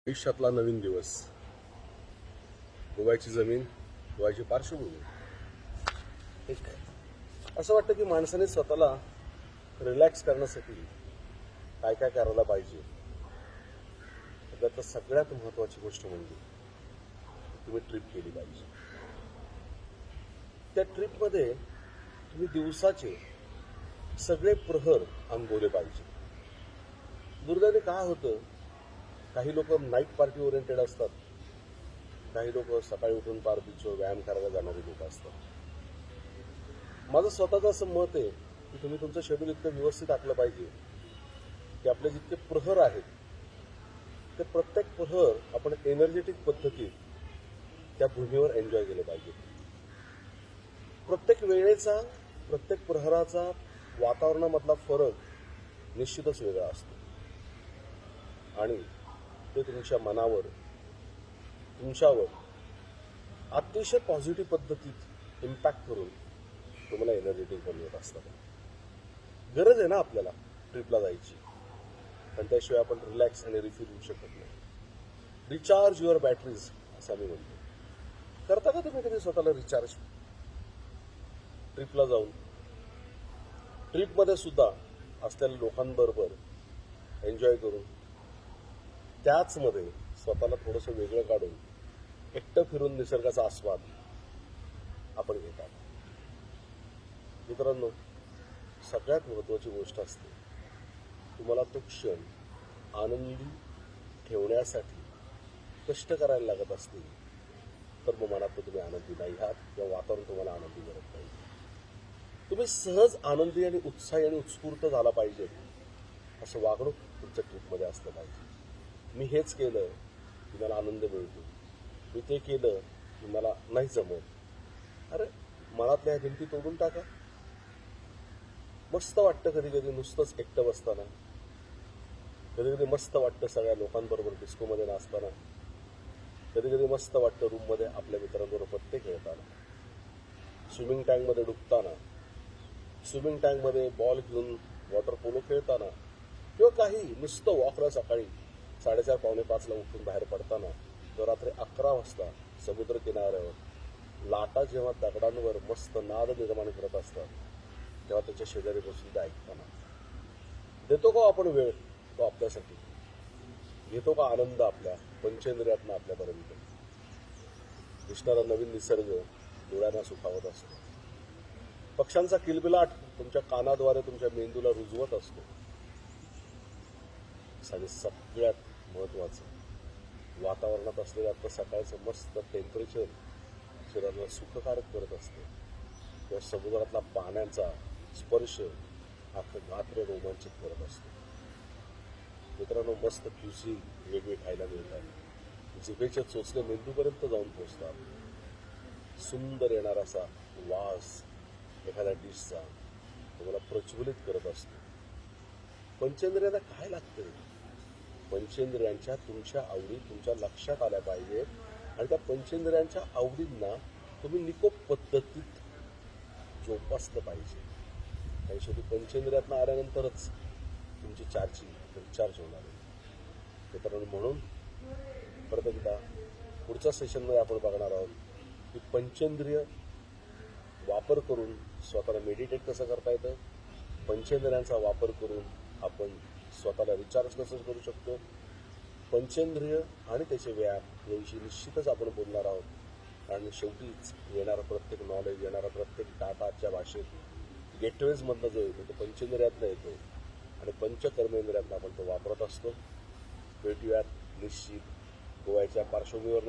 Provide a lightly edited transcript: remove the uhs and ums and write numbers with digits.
आयुष्यातला नवीन दिवस, गोव्याची जमीन, गोव्याची पार्श्वभूमी. एक असं वाटतं की माणसाने स्वतःला रिलॅक्स करण्यासाठी काय काय करायला पाहिजे. त्यात सगळ्यात महत्त्वाची गोष्ट म्हणजे तुम्ही ट्रिप केली पाहिजे. त्या ट्रिपमध्ये तुम्ही दिवसाचे सगळे प्रहर अनुभवले पाहिजे. दुर्दैवाने काय होतं, काही लोक नाईट पार्टी ओरिएंटेड असतात, काही लोक सकाळी उठून पार बीचवर व्यायाम करायला जाणारी लोक असतात. माझं स्वतःचं असं मत आहे की तुम्ही तुमचं शेड्यूल इतकं व्यवस्थित आखलं पाहिजे की आपले जितके प्रहर आहेत ते प्रत्येक प्रहर आपण एनर्जेटिक पद्धतीत त्या भूमीवर एन्जॉय केले पाहिजे. प्रत्येक वेळेचा, प्रत्येक प्रहराचा वातावरणामधला फरक निश्चितच वेगळा असतो आणि ते तुमच्या मनावर, तुमच्यावर अतिशय पॉझिटिव्ह पद्धतीत इम्पॅक्ट करून तुम्हाला एनर्जेटिक बनवत असतात. गरज आहे ना आपल्याला ट्रिपला जायची, पण त्याशिवाय आपण रिलॅक्स आणि रिफिल होऊ शकत नाही. रिचार्ज युअर बॅटरीज असं आम्ही म्हणतो. करता का तुम्ही कधी स्वतःला रिचार्ज? ट्रिपला जाऊन ट्रिपमध्ये सुद्धा असलेल्या लोकांबरोबर एन्जॉय करून त्याचमध्ये स्वतःला थोडंसं वेगळं काढून एकटं फिरून निसर्गाचा आस्वाद आपण घेतात. मित्रांनो, सगळ्यात महत्त्वाची गोष्ट असते, तुम्हाला तो क्षण आनंदी ठेवण्यासाठी कष्ट करायला लागत असतील तर मग मनात तुम्ही आनंदी नाही आहात किंवा वातावरण तुम्हाला आनंदी करत नाही. तुम्ही सहज आनंदी आणि उत्साही आणि उत्स्फूर्त झाला पाहिजे असं वागणूक तुमच्या ट्रिपमध्ये असलं पाहिजे. मी हेच केलं की मला आनंद मिळतो, मी ते केलं की मला नाही जमत. अरे, मनातल्या ह्या भिंती तोडून टाका. मस्त वाटतं कधी कधी नुसतंच एकटं बसताना, कधी कधी मस्त वाटतं सगळ्या लोकांबरोबर डिस्कोमध्ये नाचताना, कधी कधी मस्त वाटतं रूममध्ये आपल्या मित्रांबरोबर पत्ते खेळताना, स्विमिंग टँकमध्ये डुबताना, स्विमिंग टँकमध्ये बॉल घेऊन वॉटर पोलो खेळताना, किंवा काही नुसतं वॉकला सकाळी 4:30 पावणे 5ला उठून बाहेर पडताना, किंवा रात्री 11 वाजता समुद्र किनाऱ्यावर लाटा जेव्हा दगडांवर मस्त नाद निर्माण करत असतात तेव्हा त्याच्या शेजारी बसून ते ऐकताना. देतो का आपण वेळ तो आपल्यासाठी? घेतो का आनंद आपल्या पंचेंद्रियातनं आपल्यापर्यंत? दिसणारा नवीन निसर्ग डोळ्यांना सुखावत असतो. पक्ष्यांचा किलबिलाट तुमच्या कानाद्वारे तुमच्या मेंदूला रुजवत असतो. आणि सगळ्यात महत्त्वाचं, वातावरणात असलेलं आता सकाळचं मस्त टेम्परेचर शरीराला सुखकारक करत असते. किंवा समुद्रातला पाण्याचा स्पर्श अख्खं गात्र रोमांचित करत असतो. मित्रांनो, मस्त क्युसी वेगळे खायला मिळतात, जिभेचे चोचले मेंदूपर्यंत जाऊन पोचतात. सुंदर येणारा असा वास एखाद्या डिशचा तुम्हाला प्रज्वलित करत असतो. पंचेंद्रियांना काय लागतं? पंचेंद्रियांच्या तुमच्या आवडी तुमच्या लक्षात आल्या पाहिजेत आणि त्या पंचेंद्रियांच्या आवडींना तुम्ही निकोप पद्धतीत जोपासलं पाहिजे. आणि शेवटी पंचेंद्रियातनं आल्यानंतरच तुमची चार्जिंग रिचार्ज होणार आहे. मित्रांनो, म्हणून परत एकदा पुढच्या सेशनमध्ये आपण बघणार आहोत की पंचेंद्रिय वापर करून स्वतःला मेडिटेट कसं करता येतं, पंचेंद्रियांचा वापर करून आपण स्वतःला रिचार्ज कसं करू शकतो, पंचेंद्रिय आणि त्याचे व्यायाम याविषयी निश्चितच आपण बोलणार आहोत. आणि शेवटीच येणारा प्रत्येक नॉलेज, येणारा प्रत्येक डाटा आजच्या भाषेत गेटवेजमधनं जो येतो तो पंचेंद्रियातनं येतो आणि पंचकर्मेंद्रियातनं आपण तो वापरत असतो. भेटूयात निश्चित गोव्याच्या पार्श्वभूमीवर.